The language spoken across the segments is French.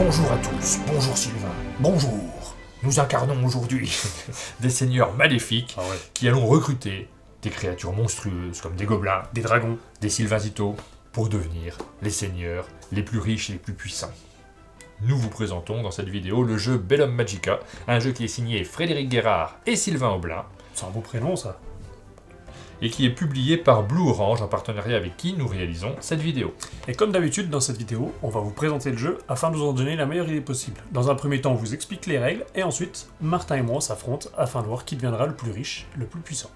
Bonjour à tous, bonjour Sylvain, bonjour. Nous incarnons aujourd'hui des seigneurs maléfiques qui allons recruter des créatures monstrueuses comme des gobelins, Des dragons. des sylvazitos, pour devenir les seigneurs les plus riches et les plus puissants. Nous vous présentons dans cette vidéo le jeu Bellum Magica, un jeu qui est signé Frédéric Guérard et Sylvain Aublin, C'est un beau prénom, ça. et qui est publié par Blue Orange en partenariat avec qui nous réalisons cette vidéo. Et comme d'habitude, dans cette vidéo, on va vous présenter le jeu afin de vous en donner la meilleure idée possible. Dans un premier temps, on vous explique les règles, et ensuite, Martin et moi s'affrontent afin de voir qui deviendra le plus riche, le plus puissant.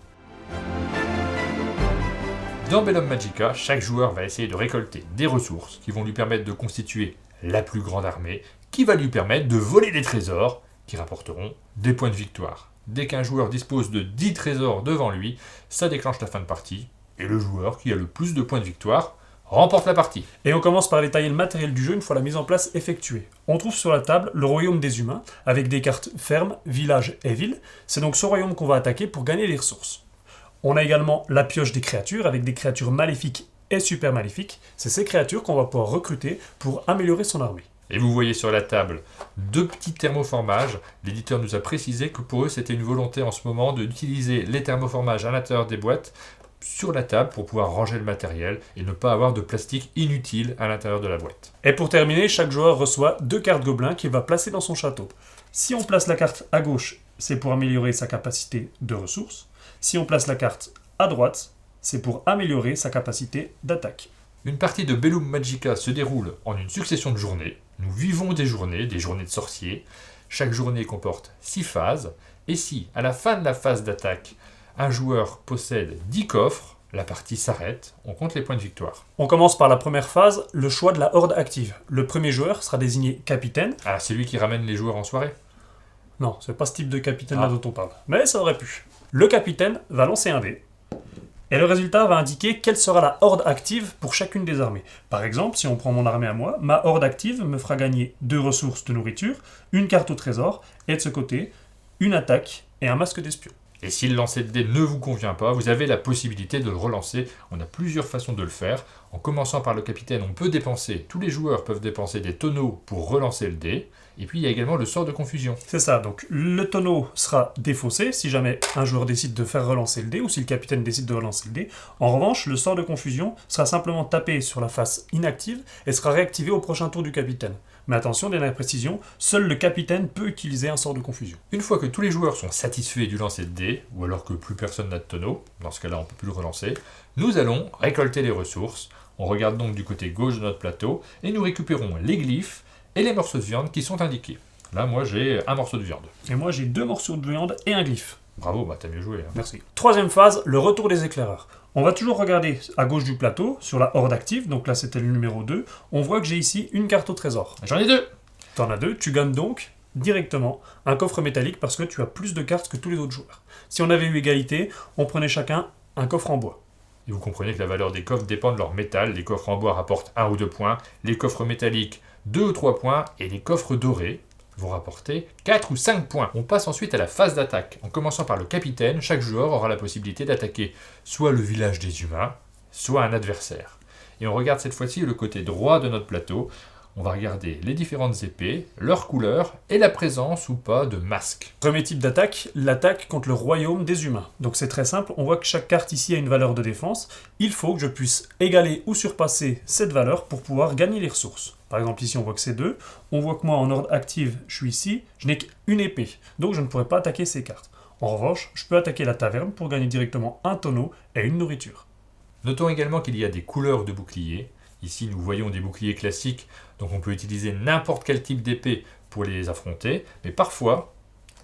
Dans Bellum Magica, chaque joueur va essayer de récolter des ressources qui vont lui permettre de constituer la plus grande armée, qui va lui permettre de voler des trésors qui rapporteront des points de victoire. Dès qu'un joueur dispose de 10 trésors devant lui, ça déclenche la fin de partie, et le joueur qui a le plus de points de victoire remporte la partie. Et on commence par détailler le matériel du jeu une fois la mise en place effectuée. On trouve sur la table le royaume des humains, avec des cartes fermes, villages et villes. C'est donc ce royaume qu'on va attaquer pour gagner des ressources. On a également la pioche des créatures, avec des créatures maléfiques et super maléfiques. C'est ces créatures qu'on va pouvoir recruter pour améliorer son armée. Et vous voyez sur la table deux petits thermoformages. L'éditeur nous a précisé que pour eux c'était une volonté en ce moment d'utiliser les thermoformages à l'intérieur des boîtes sur la table pour pouvoir ranger le matériel et ne pas avoir de plastique inutile à l'intérieur de la boîte. Et pour terminer, chaque joueur reçoit 2 cartes gobelins qu'il va placer dans son château. Si on place la carte à gauche, c'est pour améliorer sa capacité de ressources. Si on place la carte à droite, c'est pour améliorer sa capacité d'attaque. Une partie de Bellum Magica se déroule en une succession de journées. Nous vivons des journées de sorciers. Chaque journée comporte 6 phases. Et si, à la fin de la phase d'attaque, un joueur possède 10 coffres, la partie s'arrête, on compte les points de victoire. On commence par la première phase, le choix de la horde active. Le premier joueur sera désigné capitaine. Ah, c'est lui qui ramène les joueurs en soirée? Non, c'est pas ce type de capitaine-là dont on parle. Mais ça aurait pu. Le capitaine va lancer un dé. Et le résultat va indiquer quelle sera la horde active pour chacune des armées. Par exemple, si on prend mon armée à moi, ma horde active me fera gagner 2 ressources de nourriture, une carte au trésor, et de ce côté, une attaque et un masque d'espion. Et si le lancer de dés ne vous convient pas, vous avez la possibilité de le relancer. On a plusieurs façons de le faire. En commençant par le capitaine, on peut dépenser, tous les joueurs peuvent dépenser des tonneaux pour relancer le dé. Et puis il y a également le sort de confusion. C'est ça, donc le tonneau sera défaussé si jamais un joueur décide de faire relancer le dé ou si le capitaine décide de relancer le dé. En revanche, le sort de confusion sera simplement tapé sur la face inactive et sera réactivé au prochain tour du capitaine. Mais attention, dernière précision, seul le capitaine peut utiliser un sort de confusion. Une fois que tous les joueurs sont satisfaits du lancer de dés, ou alors que plus personne n'a de tonneau, dans ce cas-là on ne peut plus le relancer, nous allons récolter les ressources. On regarde donc du côté gauche de notre plateau et nous récupérons les glyphes et les morceaux de viande qui sont indiqués. Là, moi, j'ai un morceau de viande. Et moi, j'ai 2 morceaux de viande et un glyphe. Bravo, bah t'as mieux joué. Hein. Merci. Troisième phase, le retour des éclaireurs. On va toujours regarder à gauche du plateau, sur la horde active, donc là c'était le numéro 2, on voit que j'ai ici une carte au trésor. J'en ai 2. T'en as 2, tu gagnes donc directement un coffre métallique parce que tu as plus de cartes que tous les autres joueurs. Si on avait eu égalité, on prenait chacun un coffre en bois. Et vous comprenez que la valeur des coffres dépend de leur métal. Les coffres en bois rapportent 1 ou 2 points, les coffres métalliques 2 ou 3 points, et les coffres dorés vont rapporter 4 ou 5 points. On passe ensuite à la phase d'attaque. En commençant par le capitaine, chaque joueur aura la possibilité d'attaquer soit le village des humains, soit un adversaire. Et on regarde cette fois-ci le côté droit de notre plateau. On va regarder les différentes épées, leur couleur et la présence ou pas de masques. Premier type d'attaque, l'attaque contre le royaume des humains. Donc c'est très simple, on voit que chaque carte ici a une valeur de défense. Il faut que je puisse égaler ou surpasser cette valeur pour pouvoir gagner les ressources. Par exemple ici on voit que c'est 2, on voit que moi en ordre active je suis ici, je n'ai qu'une épée, donc je ne pourrai pas attaquer ces cartes. En revanche, je peux attaquer la taverne pour gagner directement un tonneau et une nourriture. Notons également qu'il y a des couleurs de boucliers. Ici, nous voyons des boucliers classiques, donc on peut utiliser n'importe quel type d'épée pour les affronter. Mais parfois,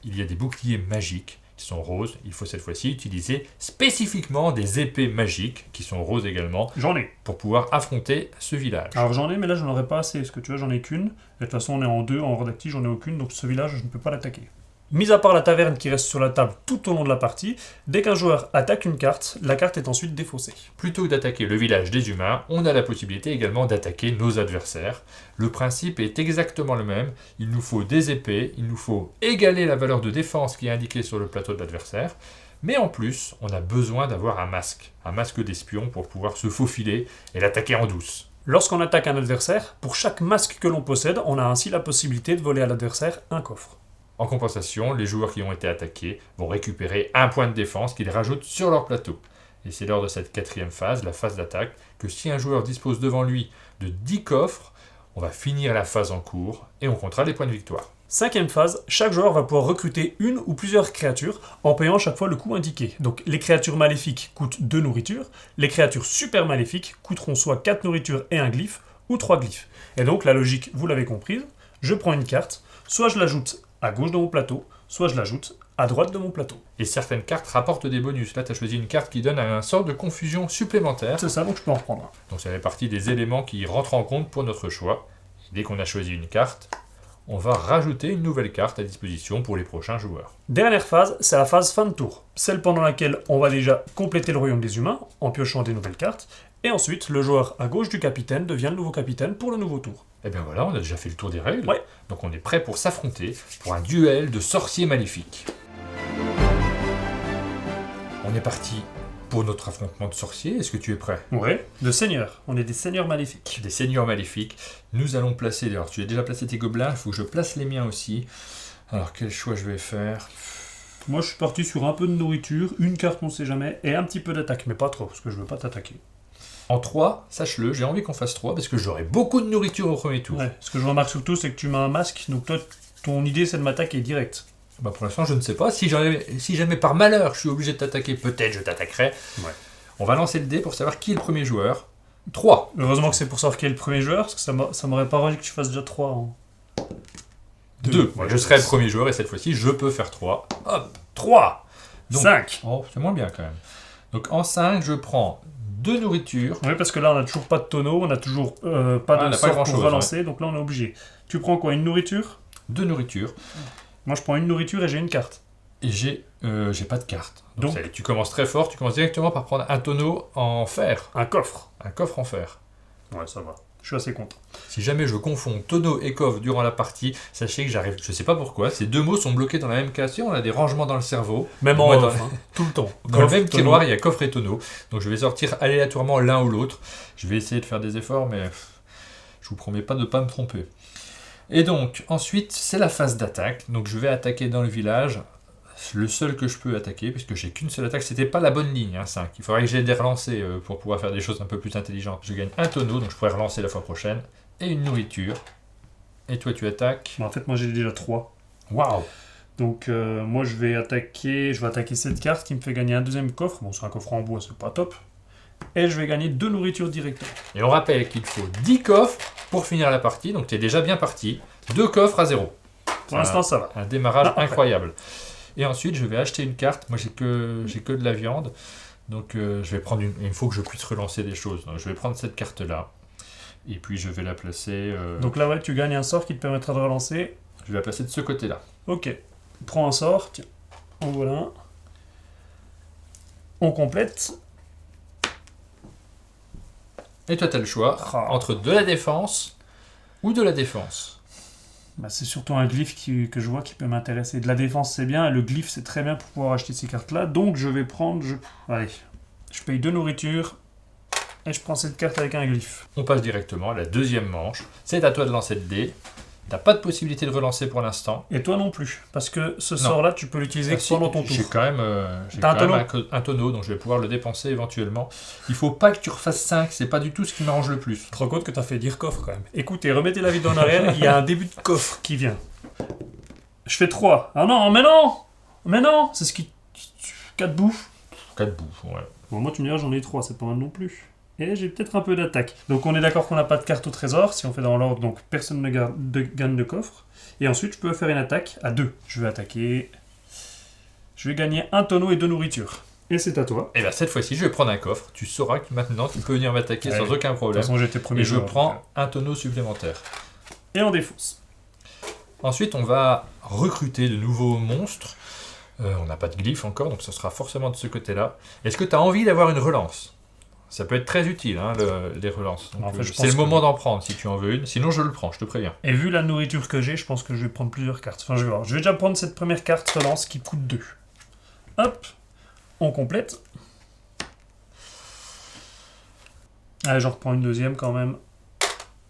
il y a des boucliers magiques qui sont roses. Il faut cette fois-ci utiliser spécifiquement des épées magiques qui sont roses également. J'en ai. Pour pouvoir affronter ce village. Alors j'en ai, mais là je n'en aurais pas assez, parce que tu vois, j'en ai qu'une. Et de toute façon, on est en 2, en horde active, j'en ai aucune, donc ce village, je ne peux pas l'attaquer. Mis à part la taverne qui reste sur la table tout au long de la partie, dès qu'un joueur attaque une carte, la carte est ensuite défaussée. Plutôt que d'attaquer le village des humains, on a la possibilité également d'attaquer nos adversaires. Le principe est exactement le même, il nous faut des épées, il nous faut égaler la valeur de défense qui est indiquée sur le plateau de l'adversaire, mais en plus, on a besoin d'avoir un masque d'espion pour pouvoir se faufiler et l'attaquer en douce. Lorsqu'on attaque un adversaire, pour chaque masque que l'on possède, on a ainsi la possibilité de voler à l'adversaire un coffre. En compensation, les joueurs qui ont été attaqués vont récupérer un point de défense qu'ils rajoutent sur leur plateau. Et c'est lors de cette quatrième phase, la phase d'attaque, que si un joueur dispose devant lui de 10 coffres, on va finir la phase en cours et on comptera les points de victoire. Cinquième phase, chaque joueur va pouvoir recruter une ou plusieurs créatures en payant chaque fois le coût indiqué. Donc les créatures maléfiques coûtent 2 nourritures, les créatures super maléfiques coûteront soit 4 nourritures et un glyphe, ou 3 glyphes. Et donc la logique, vous l'avez comprise, je prends une carte, soit je l'ajoute à gauche de mon plateau, soit je l'ajoute à droite de mon plateau. Et certaines cartes rapportent des bonus. Là, tu as choisi une carte qui donne un sort de confusion supplémentaire. C'est ça, donc je peux en reprendre un. Donc ça fait partie des éléments qui rentrent en compte pour notre choix. Dès qu'on a choisi une carte, on va rajouter une nouvelle carte à disposition pour les prochains joueurs. Dernière phase, c'est la phase fin de tour. Celle pendant laquelle on va déjà compléter le royaume des humains en piochant des nouvelles cartes. Et ensuite, le joueur à gauche du capitaine devient le nouveau capitaine pour le nouveau tour. Et bien voilà, on a déjà fait le tour des règles. Ouais. Donc on est prêt pour s'affronter pour un duel de sorciers maléfiques. On est parti pour notre affrontement de sorciers. Est-ce que tu es prêt? Ouais. De seigneurs. On est des seigneurs maléfiques. Des seigneurs maléfiques. Nous allons placer... Alors tu as déjà placé tes gobelins, il faut que je place les miens aussi. Alors quel choix je vais faire? Moi, je suis parti sur un peu de nourriture, une carte, on sait jamais, et un petit peu d'attaque, mais pas trop, parce que je veux pas t'attaquer. En 3, sache-le, j'ai envie qu'on fasse 3 parce que j'aurai beaucoup de nourriture au premier tour. Ouais. Ce que je remarque surtout, c'est que tu mets un masque, donc toi, ton idée, c'est de m'attaquer direct. Bah pour l'instant, je ne sais pas. Si jamais par malheur, je suis obligé de t'attaquer, peut-être je t'attaquerai. Ouais. On va lancer le dé pour savoir qui est le premier joueur. 3. Heureusement que c'est pour savoir qui est le premier joueur, parce que ça m'aurait pas arrangé que tu fasses déjà 3 en... 2. Ouais, je serai le premier joueur et cette fois-ci, je peux faire 3. Hop, 3 Donc, 5. Oh, c'est moins bien quand même. Donc en 5, je prends 2 nourritures. Oui, parce que là, on n'a toujours pas de tonneau, on n'a toujours pas on de n'a sort pas grand-chose, pour relancer, donc là, on est obligé. Tu prends quoi, une nourriture? 2 nourritures. Moi, je prends une nourriture et j'ai une carte. Et j'ai pas de carte. Donc, tu commences très fort, tu commences directement par prendre un tonneau en fer. un coffre. Un coffre en fer. Ouais, ça va. Je suis assez content. Si jamais je confonds tonneau et coffre durant la partie, sachez que j'arrive, je sais pas pourquoi, ces deux mots sont bloqués dans la même case. On a des rangements dans le cerveau. Même Moi, en dans, off, hein, tout le temps. dans le même tiroir, il y a coffre et tonneau. Donc je vais sortir aléatoirement l'un ou l'autre. Je vais essayer de faire des efforts, mais je vous promets pas de pas me tromper. Et donc, ensuite, c'est la phase d'attaque. Donc je vais attaquer dans le village. Le seul que je peux attaquer, puisque j'ai qu'une seule attaque, c'était pas la bonne ligne, hein, 5. Il faudrait que j'aie des relancés pour pouvoir faire des choses un peu plus intelligentes. Je gagne un tonneau, donc je pourrais relancer la fois prochaine, et une nourriture. Et toi, tu attaques. En fait, moi j'ai déjà 3. Waouh! Donc, moi je vais attaquer cette carte qui me fait gagner un deuxième coffre. Bon, c'est un coffre en bois, c'est pas top. Et je vais gagner 2 nourritures directement. Et on rappelle qu'il faut 10 coffres pour finir la partie, donc tu es déjà bien parti. 2 coffres à 0. Pour l'instant, ça va. Un démarrage incroyable. Et ensuite, je vais acheter une carte. Moi, j'ai que de la viande. Donc, je vais prendre une... Il faut que je puisse relancer des choses. Donc, je vais prendre cette carte-là. Et puis, je vais la placer... Donc là, ouais, tu gagnes un sort qui te permettra de relancer. Je vais la placer de ce côté-là. Ok. Prends un sort. Tiens. En voilà un. On complète. Et toi, tu as le choix entre de la défense ou de la défense. Bah, c'est surtout un glyphe que je vois qui peut m'intéresser. De la défense, c'est bien. Et le glyphe, c'est très bien pour pouvoir acheter ces cartes-là. Donc, je vais prendre... Allez. Je paye 2 nourritures. Et je prends cette carte avec un glyphe. On passe directement à la deuxième manche. C'est à toi de lancer le dé. T'as pas de possibilité de relancer pour l'instant. Et toi non plus. Parce que ce sort-là, tu peux l'utiliser pendant ton tour. J'ai quand même, un tonneau, donc je vais pouvoir le dépenser éventuellement. Il faut pas que tu refasses 5, c'est pas du tout ce qui m'arrange le plus. Tu te rends compte que t'as fait dire coffre quand même. Écoutez, remettez la vidéo en arrière, il y a un début de coffre qui vient. Je fais 3. Ah non, mais non! Mais non! C'est ce qui... 4 bouffes. 4 bouffes, ouais. Bon, moi tu me diras, j'en ai 3, c'est pas mal non plus. Et j'ai peut-être un peu d'attaque. Donc on est d'accord qu'on n'a pas de carte au trésor, si on fait dans l'ordre, donc personne ne gagne de coffre. Et ensuite, je peux faire une attaque à 2. Je vais attaquer... Je vais gagner un tonneau et 2 nourritures. Et c'est à toi. Et bien cette fois-ci, je vais prendre un coffre. Tu sauras que maintenant, tu peux venir m'attaquer sans aucun problème. De toute façon, j'étais premier et joueur, je prends un tonneau supplémentaire. Et on défonce. Ensuite, on va recruter de nouveaux monstres. On n'a pas de glyphe encore, donc ce sera forcément de ce côté-là. Est-ce que tu as envie d'avoir une relance ? Ça peut être très utile, hein, les relances. Donc, en fait, c'est le moment d'en prendre si tu en veux une. Sinon, je le prends, je te préviens. Et vu la nourriture que j'ai, je pense que je vais prendre plusieurs cartes. Enfin, je vais voir. Je vais déjà prendre cette première carte relance qui coûte 2. Hop, on complète. Allez, j'en reprends une deuxième quand même.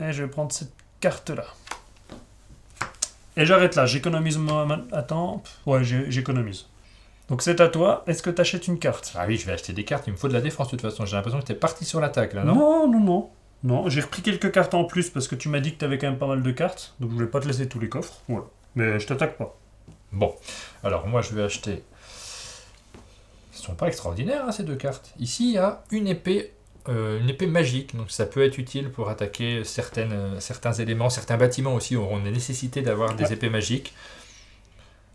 Et je vais prendre cette carte-là. Et j'arrête là, j'économise Attends, ouais, j'économise. Donc c'est à toi, est-ce que tu achètes une carte? Ah oui, je vais acheter des cartes, il me faut de la défense de toute façon. J'ai l'impression que t'es parti sur l'attaque là, non? Non, j'ai repris quelques cartes en plus parce que tu m'as dit que tu avais quand même pas mal de cartes. Donc je voulais pas te laisser tous les coffres. Voilà. Mais je t'attaque pas. Bon, alors moi je vais acheter... Ils sont pas extraordinaires ces deux cartes. Ici il y a une épée magique, donc ça peut être utile pour attaquer certains éléments, certains bâtiments aussi auront une nécessité d'avoir des épées magiques.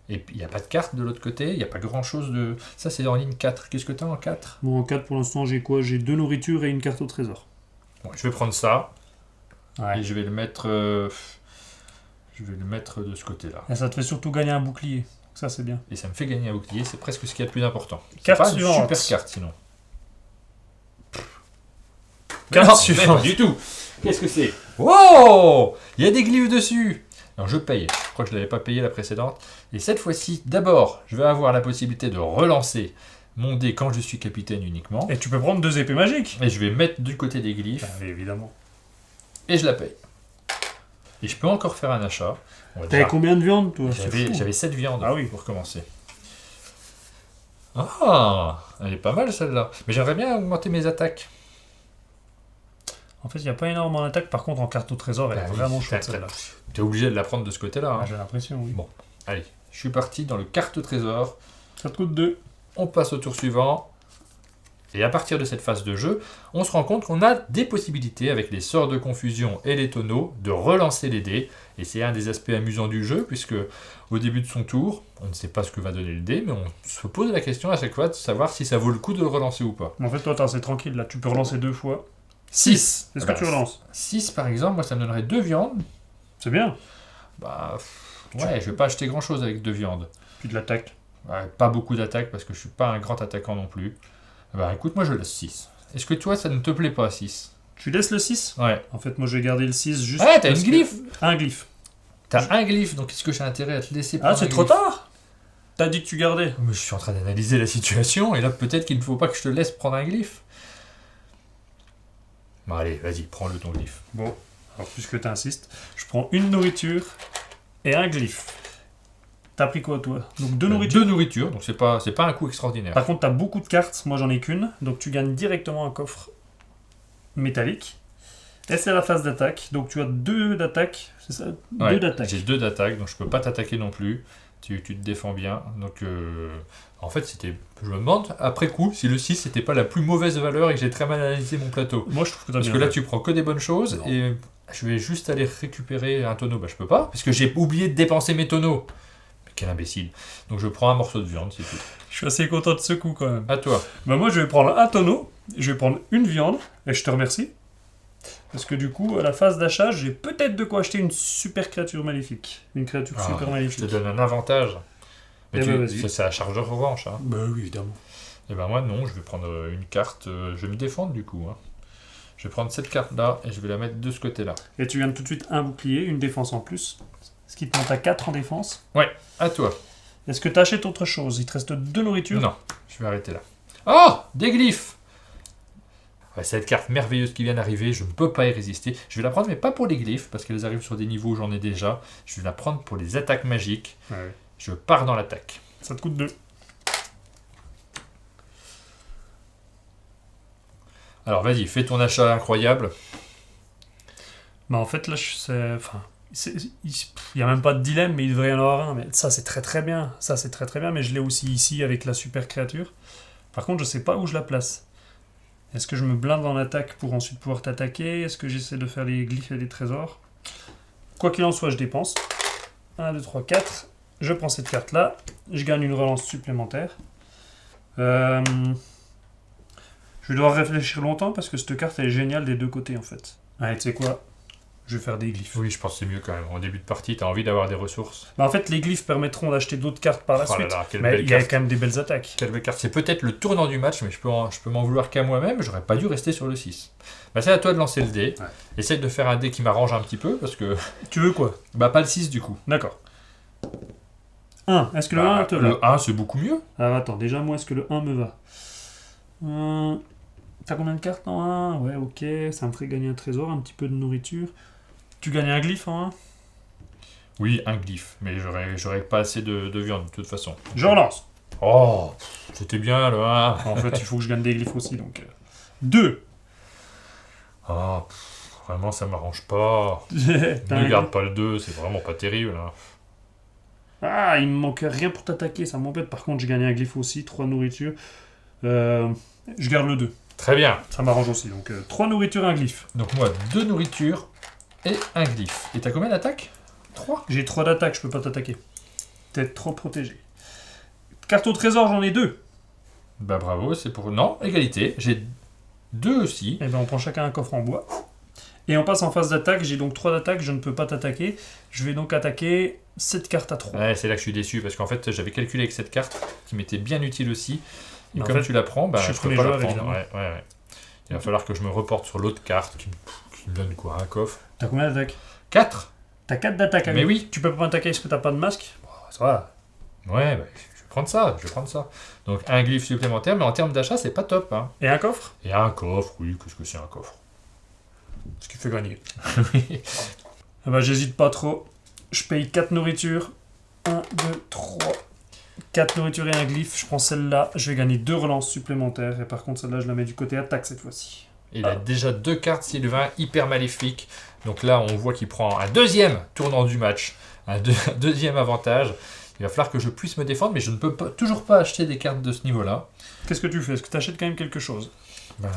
Et puis il n'y a pas de carte de l'autre côté, il n'y a pas grand chose de... Ça c'est en ligne 4, qu'est-ce que tu as en 4? Bon, en 4 pour l'instant j'ai quoi? J'ai 2 nourritures et une carte au trésor. Bon, je vais prendre ça, Ouais. et je vais le mettre de ce côté-là. Et ça te fait surtout gagner un bouclier. Ça c'est bien. Et ça me fait gagner un bouclier, c'est presque ce qu'il y a de plus important. C'est Carte pas une suivante. super carte sinon. Carte Non, suivante. pas du tout. Qu'est-ce que c'est? Wow! Il y a des glyphes dessus. Non, je paye. Je crois que je ne l'avais pas payé la précédente. Et cette fois-ci, d'abord, je vais avoir la possibilité de relancer mon dé quand je suis capitaine uniquement. Et tu peux prendre 2 épées magiques. Et je vais mettre du côté des glyphes. Ah, oui, évidemment. Et je la paye. Et je peux encore faire un achat. On va T'avais déjà- combien de viande toi? J'avais 7 viandes Ah oui. pour commencer. Ah! Elle est pas mal celle-là. Mais j'aimerais bien augmenter mes attaques. En fait, il n'y a pas énormément d'attaques. Par contre, en carte au trésor, elle Ah est oui, vraiment c'est chouette très- celle-là. T'es obligé de la prendre de ce côté-là. Hein. Ah, j'ai l'impression, oui. Bon. Allez, je suis parti dans le carte trésor. Ça te coûte 2. On passe au tour suivant. Et à partir de cette phase de jeu, on se rend compte qu'on a des possibilités avec les sorts de confusion et les tonneaux de relancer les dés. Et c'est un des aspects amusants du jeu, puisque au début de son tour, on ne sait pas ce que va donner le dé, mais on se pose la question à chaque fois de savoir si ça vaut le coup de le relancer ou pas. En fait, toi, t'es assez tranquille là. Tu peux relancer 2 fois. 6. Est-ce que tu relances? 6 par exemple, moi ça me donnerait 2 viandes. C'est bien. Bah, ouais, je vais pas acheter grand chose avec 2 viandes. Puis de l'attaque. Ouais, pas beaucoup d'attaques parce que je suis pas un grand attaquant non plus. Bah écoute, moi je laisse 6. Est-ce que toi ça ne te plaît pas 6? Tu laisses le 6? Ouais. En fait, moi, je vais garder le 6 juste. Ouais, t'as parce une que- glyphe. Un glyphe. T'as un glyphe, donc est-ce que j'ai intérêt à te laisser Ah, prendre c'est un trop glyphe? tard. T'as dit que tu gardais. Mais je suis en train d'analyser la situation et là peut-être qu'il ne faut pas que je te laisse prendre un glyphe. Bon allez, vas-y, prends-le ton glyphe. Bon, alors puisque t'insistes, je prends une nourriture et un glyphe. T'as pris quoi, toi? Donc 2 nourritures. 2 nourritures, donc c'est pas un coup extraordinaire. Par contre, t'as beaucoup de cartes. Moi, j'en ai qu'une. Donc tu gagnes directement un coffre métallique. Et c'est la phase d'attaque. Donc tu as 2 d'attaque. C'est ça? 2 Ouais, d'attaque. j'ai 2 d'attaque, donc je peux pas t'attaquer non plus. Tu te défends bien. Donc en fait, je me demande après coup si le 6 c'était pas la plus mauvaise valeur et que j'ai très mal analysé mon plateau. Moi, je trouve que t'as Parce bien que là, fait. tu prends que des bonnes choses Non. et je vais juste aller récupérer un tonneau. Bah, je peux pas, parce que j'ai oublié de dépenser mes tonneaux. Mais quel imbécile. Donc, je prends un morceau de viande, c'est tout. Je suis assez content de ce coup, quand même. À toi. Bah moi, je vais prendre un tonneau. Je vais prendre une viande. Et je te remercie. Parce que du coup, à la phase d'achat, j'ai peut-être de quoi acheter une super créature maléfique. Une créature super Je maléfique. te donne un avantage. Mais Eh ben, vas-y. c'est à charge de revanche. Hein. Bah oui, évidemment. Et ben moi, non, je vais prendre une carte. Je vais me défendre du coup. Hein. Je vais prendre cette carte-là et je vais la mettre de ce côté-là. Et tu gagnes tout de suite un bouclier, une défense en plus. Ce qui te monte à 4 en défense. À toi. Est-ce que tu achètes autre chose? Il te reste 2 nourritures. Non, je vais arrêter là. Oh, des glyphes. Ouais, cette carte merveilleuse qui vient d'arriver, je ne peux pas y résister. Je vais la prendre, mais pas pour les glyphes, parce qu'elles arrivent sur des niveaux où j'en ai déjà. Je vais la prendre pour les attaques magiques. Ouais. Je pars dans l'attaque. Ça te coûte 2. Alors vas-y, fais ton achat incroyable. Bah en fait, là, il n'y a même pas de dilemme, mais il devrait y en avoir un. Mais ça, c'est très très bien. Ça, c'est très très bien, mais je l'ai aussi ici avec la super créature. Par contre, je sais pas où je la place. Est-ce que je me blinde dans l'attaque pour ensuite pouvoir t'attaquer? Est-ce que j'essaie de faire les glyphes et les trésors? Quoi qu'il en soit, je dépense. 1, 2, 3, 4. Je prends cette carte-là. Je gagne une relance supplémentaire. Je vais devoir réfléchir longtemps parce que cette carte elle est géniale des deux côtés en fait. Allez, tu sais quoi? Je vais faire des glyphes. Oui, je pense que c'est mieux quand même. En début de partie, tu as envie d'avoir des ressources. Bah, en fait, les glyphes permettront d'acheter d'autres cartes par la Oh là suite. là, quelle Mais belle il y a carte. quand même des belles attaques. Quelle belle carte. C'est peut-être le tournant du match, mais je peux m'en vouloir qu'à moi-même. J'aurais pas dû rester sur le 6. Bah, c'est à toi de lancer le dé. Ouais. Essaye de faire un dé qui m'arrange un petit peu, parce que... Tu veux quoi? Bah, pas le 6 du coup. D'accord. 1. Est-ce que le Bah, 1 te va? le 1, c'est beaucoup mieux. Alors attends, déjà moi, est-ce que le 1 me va? T'as combien de cartes? Non, 1. Ouais, ok. Ça me ferait gagner un trésor, un petit peu de nourriture. Tu gagnes un glyphe en 1. Oui, un glyphe, mais j'aurais pas assez de viande de toute façon. Je relance. Oh, c'était bien là. En fait, il faut que je gagne des glyphes aussi, donc... 2. Oh, vraiment, ça m'arrange pas. T'as Ne un garde pas le 2, c'est vraiment pas terrible. Hein. Ah, il me manque rien pour t'attaquer, ça m'embête. Par contre, j'ai gagné un glyphe aussi, 3 nourritures. Je garde le 2. Très bien. Ça m'arrange aussi. Donc, 3 nourritures et un glyphe. Donc moi, 2 nourritures et un glyphe. Et t'as combien d'attaques 3. J'ai 3 d'attaque, je peux pas t'attaquer. T'es trop protégé. Carte au trésor, j'en ai 2. Bah bravo, c'est pour... Non, égalité. J'ai 2 aussi. Et ben, on prend chacun un coffre en bois. Et on passe en phase d'attaque. J'ai donc 3 d'attaque, je ne peux pas t'attaquer. Je vais donc attaquer cette carte à 3. Ouais, c'est là que je suis déçu, parce qu'en fait, j'avais calculé avec cette carte, qui m'était bien utile aussi. Et Mais en comme fait, tu la prends, bah, je suis je peux premier pas la joueur, prendre. évidemment. Ouais. Il va falloir que je me reporte sur l'autre carte, qui me donne quoi, un coffre. T'as combien d'attaque 4. T'as 4 d'attaque. Mais oui. Tu peux pas m'attaquer parce que t'as pas de masque. Bon, ça va. Ouais, bah, je vais prendre ça. Donc un glyphe supplémentaire, mais en termes d'achat, c'est pas top. Hein. Et un coffre. Et un coffre, oui, qu'est-ce que c'est un coffre Ce qui fait gagner. Ah bah, j'hésite pas trop. Je paye 4 nourritures. 1, 2, 3. 4 nourritures et un glyphe. Je prends celle-là. Je vais gagner 2 relances supplémentaires. Et par contre, celle-là, je la mets du côté attaque cette fois-ci. Il a déjà 2 cartes Sylvain, hyper maléfiques. Donc là, on voit qu'il prend un deuxième tournant du match. Un deuxième avantage. Il va falloir que je puisse me défendre, mais je ne peux toujours pas acheter des cartes de ce niveau-là. Qu'est-ce que tu fais? Est-ce que tu achètes quand même quelque chose? Ben,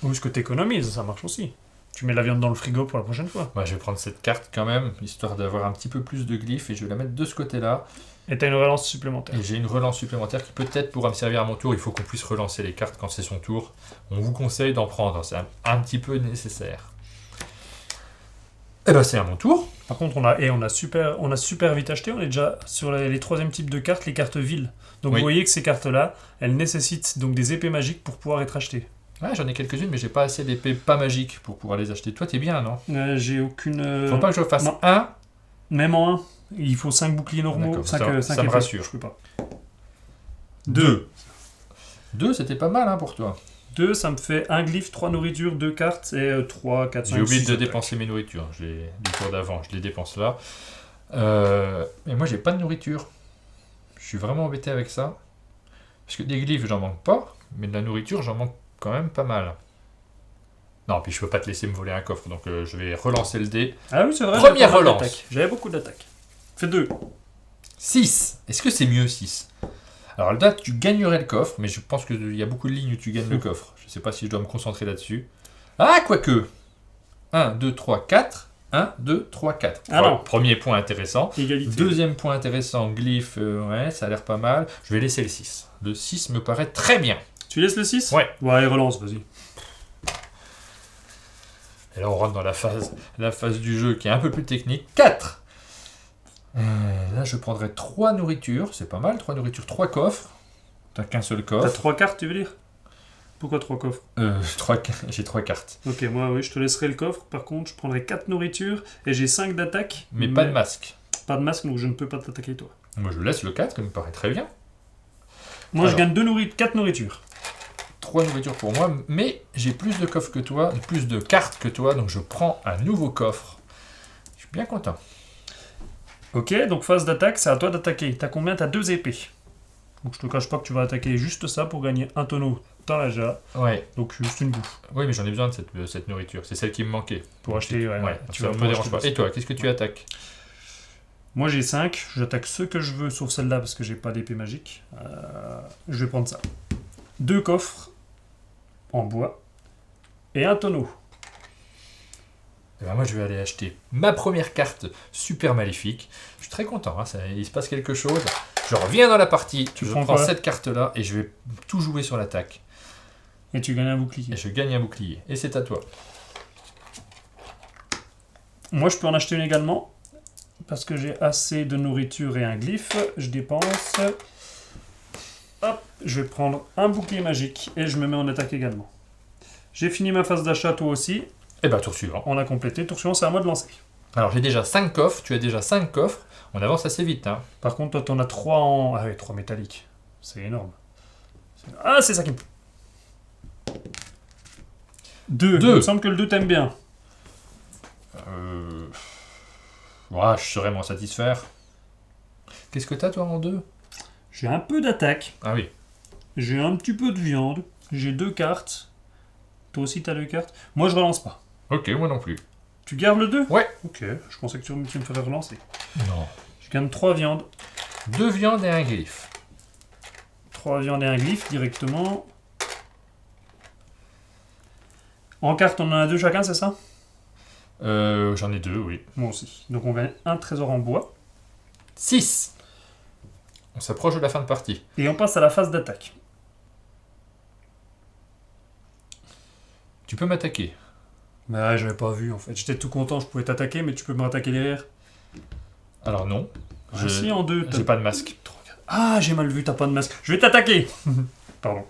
Ou est-ce que tu économises? Ça marche aussi. Tu mets la viande dans le frigo pour la prochaine fois. je vais prendre cette carte quand même, histoire d'avoir un petit peu plus de glyphes, et je vais la mettre de ce côté-là. Et t'as une relance supplémentaire. Et j'ai une relance supplémentaire qui peut-être pourra me servir à mon tour. Il faut qu'on puisse relancer les cartes quand c'est son tour. On vous conseille d'en prendre, c'est un petit peu nécessaire. Et ben c'est à mon tour. Par contre, on a super vite acheté. On est déjà sur les troisième types de cartes, les cartes villes. Donc Oui. vous voyez que ces cartes-là, elles nécessitent donc des épées magiques pour pouvoir être achetées. Ouais, j'en ai quelques-unes, mais j'ai pas assez d'épées pas magiques pour pouvoir les acheter. Toi, t'es bien, non J'ai aucune... Faut pas que je fasse non. un. Même en 1, il faut 5 boucliers normaux. D'accord, 5 ça me rassure. Je peux pas. 2. 2, c'était pas mal hein, pour toi. 2, ça me fait un glyphe, 3 nourritures, 2 cartes et 3, 4, 5, J'ai oublié 6 de attaques. dépenser mes nourritures. Du tour d'avant, je les dépense là. Mais moi, j'ai pas de nourriture. Je suis vraiment embêté avec ça. Parce que des glyphes, j'en manque pas. Mais de la nourriture, j'en manque quand même pas mal. Non, puis je peux pas te laisser me voler un coffre. Donc je vais relancer le dé. Ah oui, c'est vrai. Première j'avais pas mal relance. d'attaques. J'avais beaucoup d'attaques. Fais 2. 6. Est-ce que c'est mieux 6? Alors là, tu gagnerais le coffre, mais je pense qu'il y a beaucoup de lignes où tu gagnes le coffre. Je sais pas si je dois me concentrer là-dessus. Ah, quoique 1, 2, 3, 4. 1, 2, 3, 4. Ah non. Premier point intéressant. Égalité. Deuxième point intéressant, glyphe, ouais, ça a l'air pas mal. Je vais laisser le 6. Le 6 me paraît très bien. Tu laisses le 6? Ouais. Ouais, relance, vas-y. Et là, on rentre dans la phase du jeu qui est un peu plus technique. 4. Là, je prendrai 3 nourritures. C'est pas mal, 3 nourritures, 3 coffres. T'as qu'un seul T'as coffre. 3 cartes, tu veux dire? Pourquoi 3 coffres? J'ai 3 cartes. Ok, moi, oui, je te laisserai le coffre. Par contre, je prendrai 4 nourritures et j'ai 5 d'attaque. Mais pas de masque. Pas de masque, donc je ne peux pas t'attaquer, toi. Moi, je laisse le 4, ça me paraît très bien. Moi, je Alors. gagne 4 nourritures. 3 nourritures pour moi, mais j'ai plus de coffres que toi, plus de cartes que toi, donc je prends un nouveau coffre. Je suis bien content. Ok, donc phase d'attaque, c'est à toi d'attaquer. T'as combien? T'as 2 épées. Donc je te cache pas que tu vas attaquer juste ça pour gagner un tonneau. T'en as déjà, Ouais, donc juste une bouffe. oui, mais j'en ai besoin de cette nourriture. C'est celle qui me manquait. Pour acheter, Ouais, tu ça vas me pouvoir dérange acheter pas. plus. Et toi, qu'est-ce que tu attaques? Moi j'ai 5, j'attaque ceux que je veux, sauf celle-là parce que j'ai pas d'épée magique. Je vais prendre ça. 2 coffres en bois et un tonneau. Eh ben, moi, je vais aller acheter ma première carte super maléfique. Je suis très content, hein, il se passe quelque chose. Je reviens dans la partie, je prends prends quoi? cette carte-là et je vais tout jouer sur l'attaque. Et tu gagnes un bouclier. Et je gagne un bouclier. Et c'est à toi. Moi je peux en acheter une également. Parce que j'ai assez de nourriture et un glyphe. Je dépense. Hop, je vais prendre un bouclier magique et je me mets en attaque également. J'ai fini ma phase d'achat, toi aussi. Et bah, tour suivant. On a complété. Tour suivant, c'est à moi de lancer. Alors, j'ai déjà 5 coffres, tu as déjà 5 coffres. On avance assez vite, hein. Par contre, toi, t'en as 3 en... Ah oui, 3 métalliques. C'est énorme. Ah, c'est ça qui me... 2. Il Deux. me semble que le 2 t'aime bien. Ouais, je saurais m'en satisfaire. Qu'est-ce que t'as toi en 2? J'ai un peu d'attaque. Ah oui. J'ai un petit peu de viande. J'ai 2 cartes. Toi aussi, t'as 2 cartes. Moi, je relance pas. Ok, moi non plus. Tu gardes le 2? Ouais. Ok, je pensais que tu me ferais relancer. Non. Je gagne 3 viandes. 2 viandes et un glyphe. 3 viandes et un glyphe directement. En carte, on en a 2 chacun, c'est ça? J'en ai 2, oui. Moi aussi. Donc on gagne un trésor en bois. 6. On s'approche de la fin de partie. Et on passe à la phase d'attaque. Tu peux m'attaquer. Mais ouais, j'avais pas vu en fait. J'étais tout content, je pouvais t'attaquer, mais tu peux me rattaquer derrière. Alors non. Ah, si, en 2. J'ai pas de masque. Ah, j'ai mal vu, t'as pas de masque. Je vais t'attaquer. Pardon.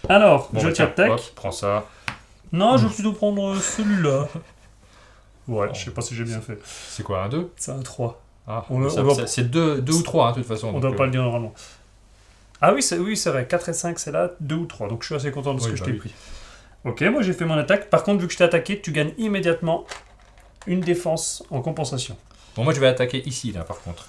Alors, Bon, je bah, tiens, t'attaque. hop, prends ça. Non, je vais plutôt prendre celui-là. Ouais, Oh. je sais pas si j'ai bien fait. C'est quoi, un 2? C'est un 3. Ah, On ça- doit- ça- c'est 2 ou 3, de toute façon. On donc, doit pas le dire normalement. Ah oui, c'est vrai. 4 et 5, c'est là. 2 ou 3. Donc je suis assez content de ce Oui, que je bah t'ai oui. pris. Ok, moi j'ai fait mon attaque. Par contre, vu que je t'ai attaqué, tu gagnes immédiatement une défense en compensation. Bon, moi je vais attaquer ici, là, par contre.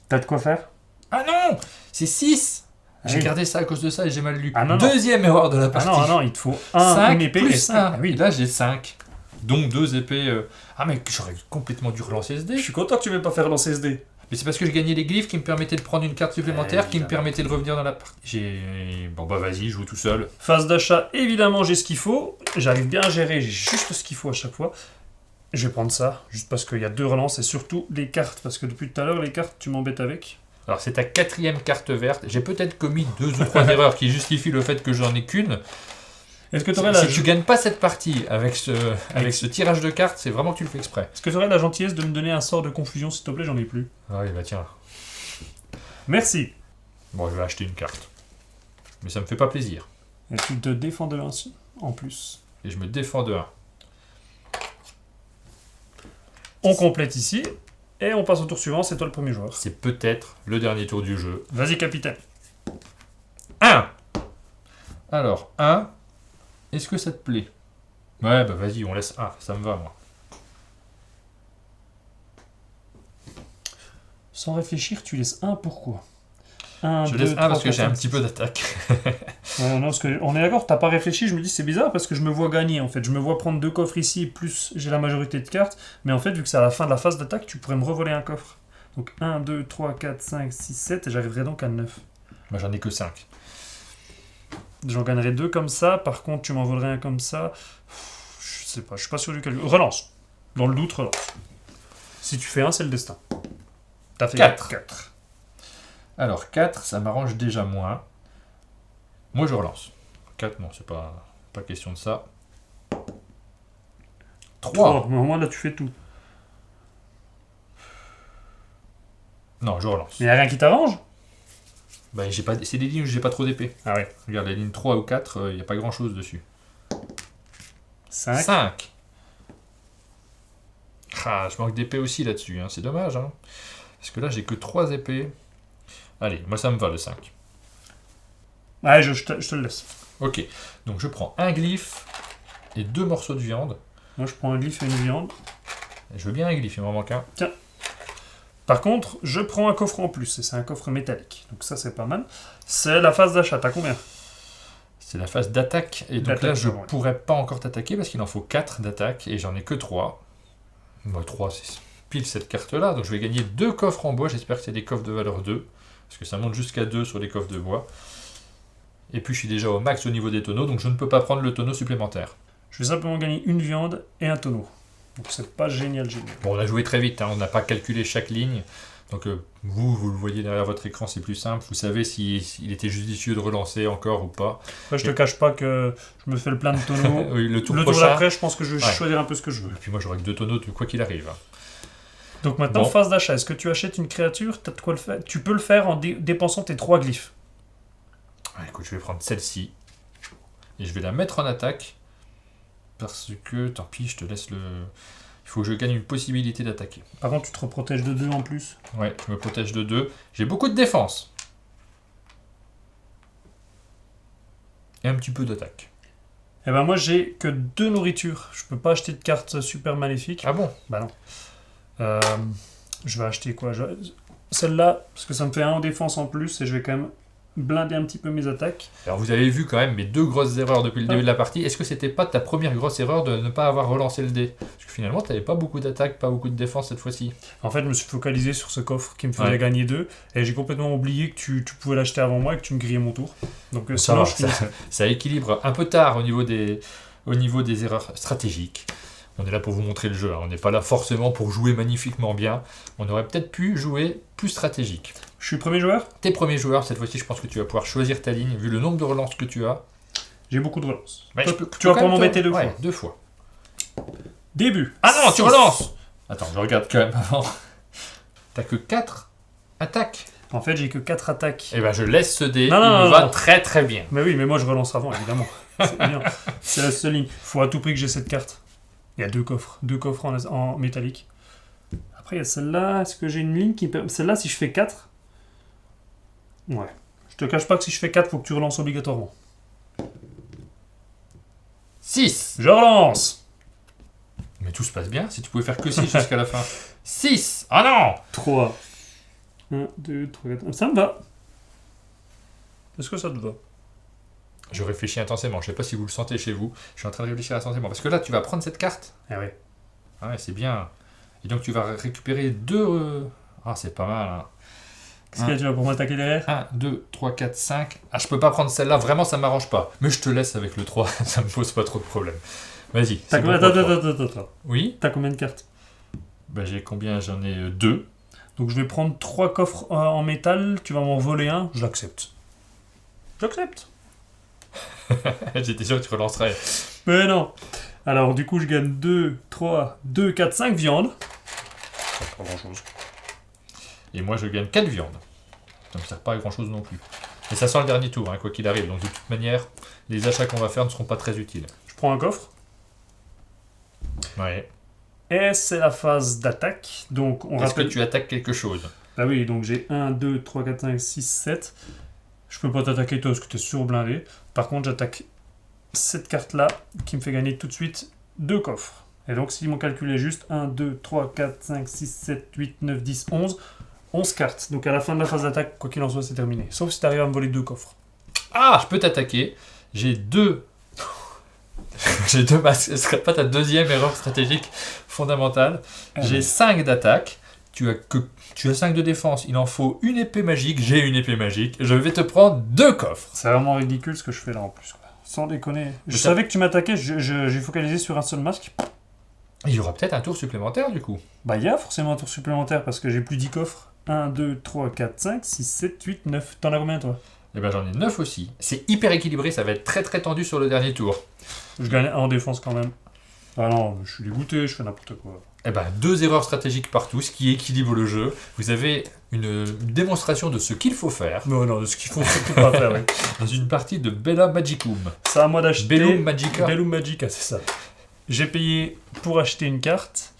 T'as de quoi faire? Ah non! C'est 6! J'ai oui. gardé ça à cause de ça et j'ai mal lu. Ah non, non. Deuxième erreur de la Ah partie. non, ah non, il te faut 5 une épée et plus 5. 1. Ah oui. Et là, j'ai 5. Donc 2 épées. Ah, mais j'aurais complètement dû relancer ce dé. Je suis content que tu m'aies pas fait relancer ce dé. Mais c'est parce que j'ai gagné les glyphes qui me permettaient de prendre une carte supplémentaire, qui me Évidemment. permettait de revenir dans la partie. J'ai. Bon, bah vas-y, je joue tout seul. Phase d'achat, évidemment, j'ai ce qu'il faut. J'arrive bien à gérer, j'ai juste ce qu'il faut à chaque fois. Je vais prendre ça, juste parce qu'il y a 2 relances et surtout les cartes. Parce que depuis tout à l'heure, les cartes, tu m'embêtes avec. Alors, c'est ta 4e carte verte. J'ai peut-être commis 2 ou 3 erreurs qui justifient le fait que j'en ai qu'une. Est-ce que tu aurais la... Si tu gagnes pas cette partie avec ce tirage de cartes, c'est vraiment que tu le fais exprès. Est-ce que tu aurais la gentillesse de me donner un sort de confusion, s'il te plaît? J'en ai plus. Ah oui, bah tiens. Merci. Bon, je vais acheter une carte. Mais ça me fait pas plaisir. Et tu te défends de 1 en plus. Et je me défends de 1. On complète ici. Et on passe au tour suivant, c'est toi le premier joueur. C'est peut-être le dernier tour du jeu. Vas-y, capitaine. 1. Alors, 1. Est-ce que ça te plaît? Ouais, bah vas-y, on laisse 1. Ça me va, moi. Sans réfléchir, tu laisses 1, pourquoi? 1, Je 2, laisse 1 parce 3, que j'ai un 4, petit peu d'attaque. Ouais, non, parce que on est d'accord, t'as pas réfléchi, je me dis c'est bizarre parce que je me vois gagner en fait. Je me vois prendre 2 coffres ici, plus j'ai la majorité de cartes, mais en fait, vu que c'est à la fin de la phase d'attaque, tu pourrais me revoler un coffre. Donc 1, 2, 3, 4, 5, 6, 7, et j'arriverai donc à 9. Moi, j'en ai que 5. J'en gagnerai 2 comme ça, par contre, tu m'en volerais un comme ça. Je sais pas, je suis pas sûr du calcul. Relance. Dans le doute, relance. Si tu fais 1, c'est le destin. T'as fait 4. 4. Alors, 4, ça m'arrange déjà moins. Moi, je relance. 4, non, c'est pas question de ça. 3. Mais au moins là, tu fais tout. Non, je relance. Mais y a rien qui t'arrange? Bah, j'ai pas, c'est des lignes où j'ai pas trop d'épée. Ah ouais. Regarde, les lignes 3 ou 4, il n'y a pas grand chose dessus. 5. 5. Ah, je manque d'épée aussi là-dessus, hein. C'est dommage. Hein. Parce que là, j'ai que 3 épées. Allez, moi ça me va le 5. Ouais, je te le laisse. Ok, donc je prends un glyphe et 2 morceaux de viande. Moi, je prends un glyphe et une viande. Je veux bien un glyphe, il m'en manque un. Par contre, je prends un coffre en plus, et c'est un coffre métallique. Donc ça, c'est pas mal. C'est la phase d'achat, t'as combien? C'est la phase d'attaque, et donc D'attaque, là je ouais. pourrais pas encore t'attaquer parce qu'il en faut 4 d'attaque, et j'en ai que 3. Moi 3 c'est pile cette carte là, donc je vais gagner 2 coffres en bois, j'espère que c'est des coffres de valeur 2, parce que ça monte jusqu'à 2 sur les coffres de bois. Et puis je suis déjà au max au niveau des tonneaux, donc je ne peux pas prendre le tonneau supplémentaire. Je vais simplement gagner une viande et un tonneau. Donc c'est pas génial. Bon, on a joué très vite, hein, on n'a pas calculé chaque ligne. Donc vous le voyez derrière votre écran, c'est plus simple. Vous savez s'il était judicieux de relancer encore ou pas. Après, je te cache pas que je me fais le plein de tonneaux. Oui, le tour Le tour prochain. d'après, je pense que je vais Ouais. choisir un peu ce que je veux. Et puis moi j'aurai que 2 tonneaux, quoi qu'il arrive. Donc maintenant, Bon. phase d'achat. Est-ce que tu achètes une créature? T'as de quoi le faire? Tu peux le faire en dépensant tes 3 glyphes. Ah, écoute, je vais prendre celle-ci. Et je vais la mettre en attaque. Parce que, tant pis, je te laisse le... Il faut que je gagne une possibilité d'attaquer. Par contre, tu te reprotèges de 2 en plus. Ouais, je me protège de 2. J'ai beaucoup de défense. Et un petit peu d'attaque. Et ben moi, j'ai que 2 nourritures. Je peux pas acheter de cartes super maléfiques. Ah bon? Bah non. Je vais acheter quoi? Celle-là, parce que ça me fait 1 en défense en plus, et je vais quand même blinder un petit peu mes attaques. Alors vous avez vu quand même mes 2 grosses erreurs depuis le début de la partie. Est-ce que c'était pas ta première grosse erreur de ne pas avoir relancé le dé? Parce que finalement, tu n'avais pas beaucoup d'attaques, pas beaucoup de défense cette fois-ci. En fait, je me suis focalisé sur ce coffre qui me faisait gagner 2, et j'ai complètement oublié que tu pouvais l'acheter avant moi et que tu me grillais mon tour. Donc Ça va, ça équilibre un peu tard au niveau des erreurs stratégiques. On est là pour vous montrer le jeu, hein. On n'est pas là forcément pour jouer magnifiquement bien. On aurait peut-être pu jouer plus stratégique. Je suis premier joueur. T'es premier joueur, cette fois-ci je pense que tu vas pouvoir choisir ta ligne, vu le nombre de relances que tu as. J'ai beaucoup de relances. Ouais, tu vas pas m'embêter 2 fois. Ouais, 2 fois. Début. Ah non, tu relances. Attends, je regarde quand même avant. T'as que 4 attaques. En fait, j'ai que 4 attaques. Eh ben je laisse ce dé, Non, il non, me non, va non. très très bien. Mais oui, mais moi je relance avant, évidemment. C'est bien. C'est la seule ligne. Faut à tout prix que j'ai cette carte. Il y a 2 coffres. 2 coffres en métallique. Après, il y a celle-là. Est-ce que j'ai une ligne qui permet... Celle-là, si je fais 4... Ouais. Je te cache pas que si je fais 4, faut que tu relances obligatoirement. 6. Je relance. Mais tout se passe bien, si tu pouvais faire que 6 jusqu'à la fin. 6. Ah non. 3. 1, 2, 3, 4... Ça me va. Est-ce que ça te va? Je réfléchis intensément, je sais pas si vous le sentez chez vous. Je suis en train de réfléchir intensément. Parce que là, tu vas prendre cette carte. Ah ouais. Ah ouais, c'est bien. Et donc tu vas récupérer 2... Ah, c'est pas mal, hein. Qu'est-ce que tu vas pour m'attaquer derrière? 1, 2, 3, 4, 5. Ah, je peux pas prendre celle-là, vraiment ça m'arrange pas. Mais je te laisse avec le 3, ça me pose pas trop de problème. Vas-y. T'as combien... Attends. Oui. T'as combien de cartes? Bah j'ai combien? J'en ai 2. Donc je vais prendre 3 coffres en métal, tu vas m'en voler un, je l'accepte. J'accepte. J'étais sûr que tu relancerais. Mais non. Alors du coup je gagne 2, 3, 2, 4, 5 viandes. C'est pas grand chose. Et moi je gagne 4 viandes. Ça me sert pas à grand chose non plus. Et ça sent le dernier tour, hein, quoi qu'il arrive. Donc de toute manière, les achats qu'on va faire ne seront pas très utiles. Je prends un coffre. Ouais. Et c'est la phase d'attaque. Donc on Est-ce que rappelle... tu attaques quelque chose? Ah oui, donc j'ai 1, 2, 3, 4, 5, 6, 7. Je peux pas t'attaquer toi parce que t'es surblindé. Par contre j'attaque cette carte-là qui me fait gagner tout de suite 2 coffres. Et donc si mon calcul est juste, 1, 2, 3, 4, 5, 6, 7, 8, 9, 10, 11. 11 cartes. Donc à la fin de la phase d'attaque, quoi qu'il en soit, c'est terminé. Sauf si t'arrives à me voler 2 coffres. Ah, je peux t'attaquer. J'ai 2. J'ai 2 masques. Ce serait pas ta deuxième erreur stratégique fondamentale. J'ai 5 d'attaque. Tu as 5 de défense. Il en faut une épée magique. J'ai une épée magique. Je vais te prendre 2 coffres. C'est vraiment ridicule ce que je fais là en plus. Quoi. Sans déconner. Je ça... savais que tu m'attaquais, j'ai focalisé sur un seul masque. Il y aura peut-être un tour supplémentaire du coup. Bah il y a forcément un tour supplémentaire parce que j'ai plus 10 coffres. 1, 2, 3, 4, 5, 6, 7, 8, 9. T'en as combien toi? Eh ben j'en ai 9 aussi. C'est hyper équilibré, ça va être très très tendu sur le dernier tour. Je gagne en défense quand même. Ah non, je suis dégoûté, je fais n'importe quoi. Eh ben 2 erreurs stratégiques partout, ce qui équilibre le jeu. Vous avez une démonstration de ce qu'il faut faire. Non, de ce qu'il faut surtout pas faire, oui. Dans une partie de Bella Magicum. C'est à moi d'acheter... Bellum Magica. Bellum Magica, c'est ça. J'ai payé pour acheter une carte.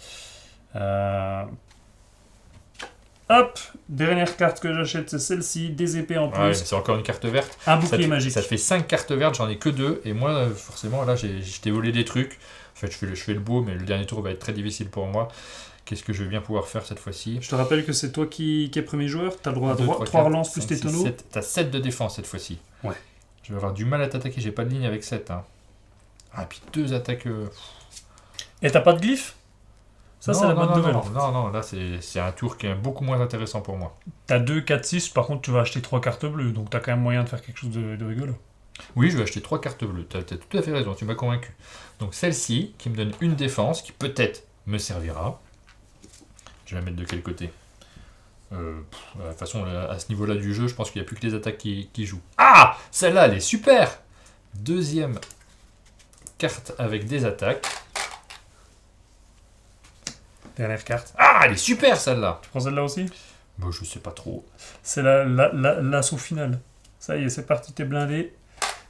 Hop, dernière carte que j'achète, c'est celle-ci, des épées en plus. Ouais, c'est encore une carte verte. Un bouclier magique. Ça te fait 5 cartes vertes, j'en ai que 2. Et moi, forcément, là, je t'ai volé des trucs. En fait, je fais le beau, mais le dernier tour va être très difficile pour moi. Qu'est-ce que je vais bien pouvoir faire cette fois-ci? Je te rappelle que c'est toi qui es premier joueur. T'as le droit à 3 relances plus tes tonneaux. T'as 7 de défense cette fois-ci. Ouais. Je vais avoir du mal à t'attaquer, j'ai pas de ligne avec 7. Hein. Ah, et puis 2 attaques... Et t'as pas de glyphe? Ça, c'est la bonne nouvelle. Non, là, c'est un tour qui est beaucoup moins intéressant pour moi. T'as 2, 4, 6, par contre, tu vas acheter 3 cartes bleues, donc t'as quand même moyen de faire quelque chose de rigolo. Oui, je vais acheter 3 cartes bleues, t'as tout à fait raison, tu m'as convaincu. Donc celle-ci, qui me donne une défense, qui peut-être me servira. Je vais la mettre de quel côté? De toute façon, à ce niveau-là du jeu, je pense qu'il n'y a plus que les attaques qui jouent. Ah! Celle-là, elle est super! Deuxième carte avec des attaques. Dernière carte. Ah, elle est super celle-là! Tu prends celle-là aussi? Bah, je sais pas trop. C'est l'assaut final. Ça y est, c'est parti, t'es blindé.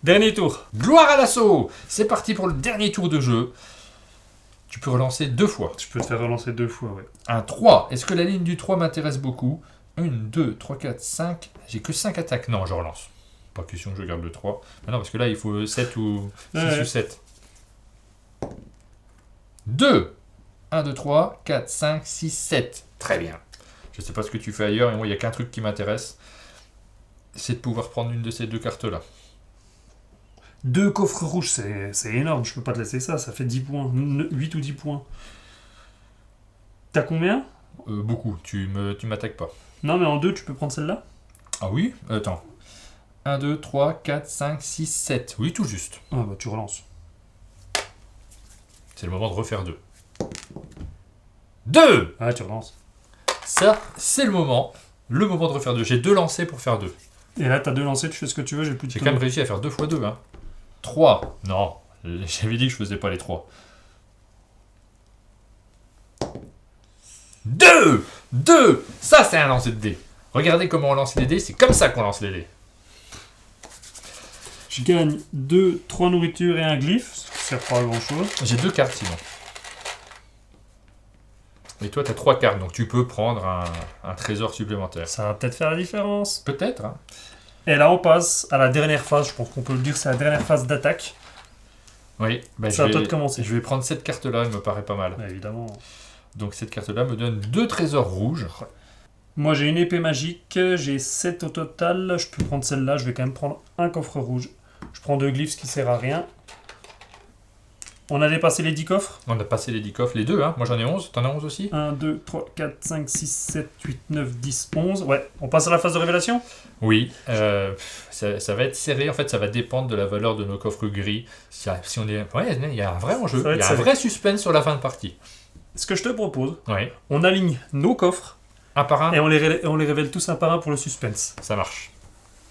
Dernier tour. Gloire à l'assaut! C'est parti pour le dernier tour de jeu. Tu peux relancer 2 fois. Je peux te faire relancer 2 fois, ouais. Un 3. Est-ce que la ligne du 3 m'intéresse beaucoup? 1, 2, 3, 4, 5. J'ai que 5 attaques. Non, je relance. Pas question que je garde le 3. Ah non, parce que là, il faut 7 ou 6 ou 7. 2. 1, 2, 3, 4, 5, 6, 7. Très bien. Je sais pas ce que tu fais ailleurs, et moi, il n'y a qu'un truc qui m'intéresse. C'est de pouvoir prendre une de ces deux cartes-là. 2 coffres rouges, c'est énorme, je peux pas te laisser ça, ça fait 10 points, 8 ou 10 points. T'as combien? Beaucoup, tu m'attaques pas. Non, mais en 2, tu peux prendre celle-là? Ah oui? Attends. 1, 2, 3, 4, 5, 6, 7. Oui, tout juste. Ah bah tu relances. C'est le moment de refaire 2. 2! Ah, tu relances. Ça, c'est le moment de refaire 2. J'ai 2 lancers pour faire 2. Et là, t'as 2 lancers, tu fais ce que tu veux, j'ai plus de J'ai temps. quand même réussi à faire 2 fois 2. Hein. 3. Non, j'avais dit que je faisais pas les 3. 2! 2! Ça, c'est un lancer de dés. Regardez comment on lance les dés, c'est comme ça qu'on lance les dés. Je gagne 2, 3 nourritures et un glyphe, ça sert pas à grand chose. J'ai 2 cartes sinon. Et toi, tu as 3 cartes, donc tu peux prendre un trésor supplémentaire. Ça va peut-être faire la différence. Peut-être. Hein. Et là, on passe à la dernière phase, je pense qu'on peut le dire, c'est la dernière phase d'attaque. Oui, bah, C'est à toi de commencer. Je vais prendre cette carte-là, elle me paraît pas mal. Bah, évidemment. Donc cette carte-là me donne 2 trésors rouges. Moi, j'ai une épée magique, j'ai 7 au total. Je peux prendre celle-là, je vais quand même prendre un coffre rouge. Je prends 2 glyphes, ce qui sert à rien. On a dépassé les 10 coffres. On a passé les 10 coffres, les 2, hein. Moi j'en ai 11, t'en as 11 aussi? 1, 2, 3, 4, 5, 6, 7, 8, 9, 10, 11. Ouais, on passe à la phase de révélation. Oui, ça va être serré, en fait ça va dépendre de la valeur de nos coffres gris. Si on est... Ouais, il y a un vrai enjeu, il y a un vrai suspense sur la fin de partie. Ce que je te propose, Oui, on aligne nos coffres un par un, et on les révèle tous un par un pour le suspense. ça marche.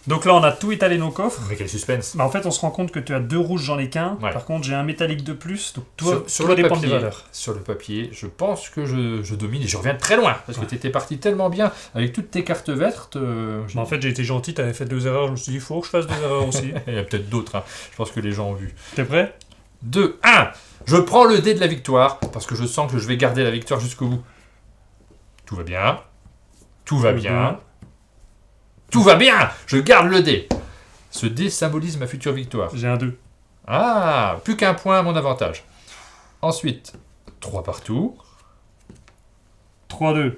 Donc là, on a tout étalé nos coffres. Mais quel suspense! Bah en fait, on se rend compte que tu as 2 rouges, j'en ai qu'un. Ouais. Par contre, j'ai un métallique de plus. Donc toi, Sur tout le dépend papier, des valeurs. Sur le papier, je pense que je domine et je reviens de très loin. Parce que tu étais parti tellement bien avec toutes tes cartes vertes. Bah en fait, j'ai été gentil, t'avais fait 2 erreurs. Je me suis dit, il faut que je fasse 2 erreurs aussi. Il y a peut-être d'autres, hein. Je pense que les gens ont vu. T'es prêt? 2, 1. Je prends le dé de la victoire parce que je sens que je vais garder la victoire jusqu'au bout. Tout va bien. Tout va bien. Tout va bien. Je garde le dé. Ce dé symbolise ma future victoire. J'ai un 2. Ah, plus qu'un point à mon avantage. Ensuite, 3 partout. 3-2.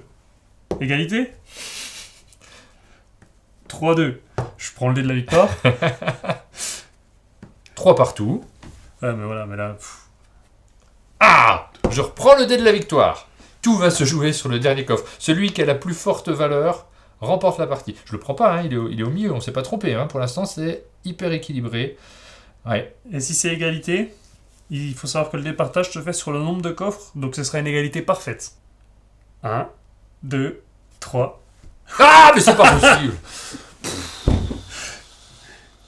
Égalité? 3-2. Je prends le dé de la victoire. 3 partout. Ouais, mais voilà, mais là... Ah, je reprends le dé de la victoire. Tout va se jouer sur le dernier coffre. Celui qui a la plus forte valeur remporte la partie. Je le prends pas, hein, il est au milieu, on s'est pas trompé. Hein. Pour l'instant, c'est hyper équilibré. Ouais. Et si c'est égalité, il faut savoir que le départage se fait sur le nombre de coffres, donc ce sera une égalité parfaite. 1, 2, 3. Ah, mais c'est pas possible.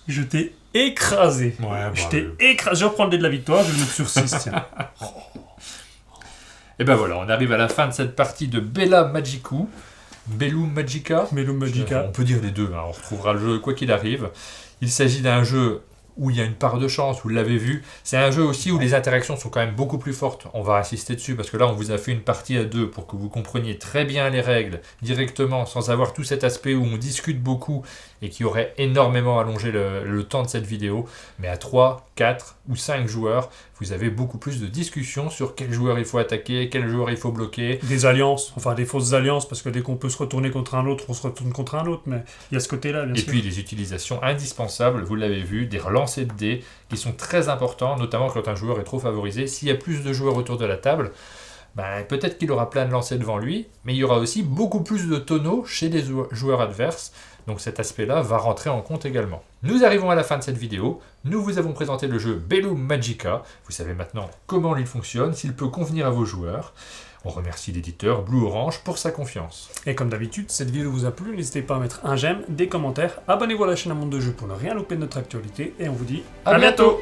Je t'ai écrasé. Ouais, Je t'ai écrasé. Je reprends le dé de la victoire, je vais le mettre sur 6, tiens. Et ben voilà, on arrive à la fin de cette partie de Bella Magicou. Bellum Magica. Bellum Magica. On peut dire les deux, hein, on retrouvera le jeu quoi qu'il arrive. Il s'agit d'un jeu où il y a une part de chance, vous l'avez vu. C'est un jeu aussi où les interactions sont quand même beaucoup plus fortes. On va insister dessus parce que là, on vous a fait une partie à 2 pour que vous compreniez très bien les règles directement, sans avoir tout cet aspect où on discute beaucoup et qui aurait énormément allongé le temps de cette vidéo. Mais à 3, 4 ou 5 joueurs, vous avez beaucoup plus de discussions sur quel joueur il faut attaquer, quel joueur il faut bloquer. Des alliances, enfin des fausses alliances, parce que dès qu'on peut se retourner contre un autre, on se retourne contre un autre, mais il y a ce côté-là, bien sûr. Et puis les utilisations indispensables, vous l'avez vu, des relancers de dés qui sont très importants, notamment quand un joueur est trop favorisé. S'il y a plus de joueurs autour de la table, ben, peut-être qu'il aura plein de lancers devant lui, mais il y aura aussi beaucoup plus de tonneaux chez les joueurs adverses. Donc cet aspect-là va rentrer en compte également. Nous arrivons à la fin de cette vidéo. Nous vous avons présenté le jeu Bellum Magica. Vous savez maintenant comment il fonctionne, s'il peut convenir à vos joueurs. On remercie l'éditeur Blue Orange pour sa confiance. Et comme d'habitude, cette vidéo vous a plu, n'hésitez pas à mettre un j'aime, des commentaires, abonnez-vous à la chaîne Un Monde de Jeux pour ne rien louper de notre actualité, et on vous dit À bientôt.